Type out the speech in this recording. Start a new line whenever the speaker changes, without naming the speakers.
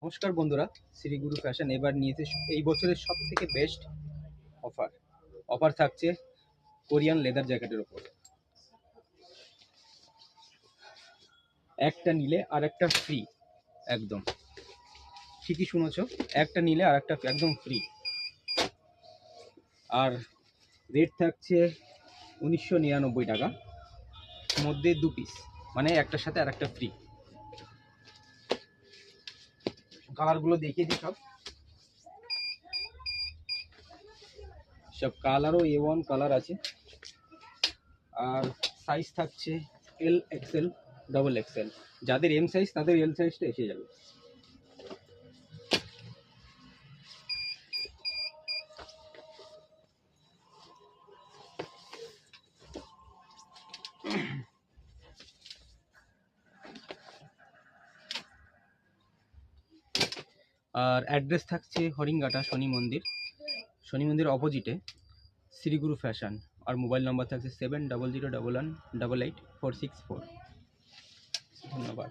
নমস্কার বন্ধুরা, শ্রীগুরু ফ্যাশন এবার নিয়েছে এই বছরের সব থেকে বেস্ট অফার। অফার থাকছে কোরিয়ান লেদার জ্যাকেটের ওপর। একটা নিলে আর একটা ফ্রি। একদম ঠিকই শুনেছ, একটা নিলে আর একটা একদম ফ্রি। আর রেট থাকছে 1999 টাকা, মধ্যে 2 পিস, মানে একটার সাথে আর একটা ফ্রি। কালারগুলো দেখিয়ে দিই। সব কালারও A1 কালার আছে। আর সাইজ থাকছে এল, এক্সেল, ডবল এক্সেল। যাদের এম সাইজ তাদের এল সাইজটা এসে যাবে। আর অ্যাড্রেস থাকছে হরিঙ্গাটা শনি মন্দির অপোজিটে শ্রীগুরু ফ্যাশন। আর মোবাইল নাম্বার থাকছে 70011188 464। ধন্যবাদ।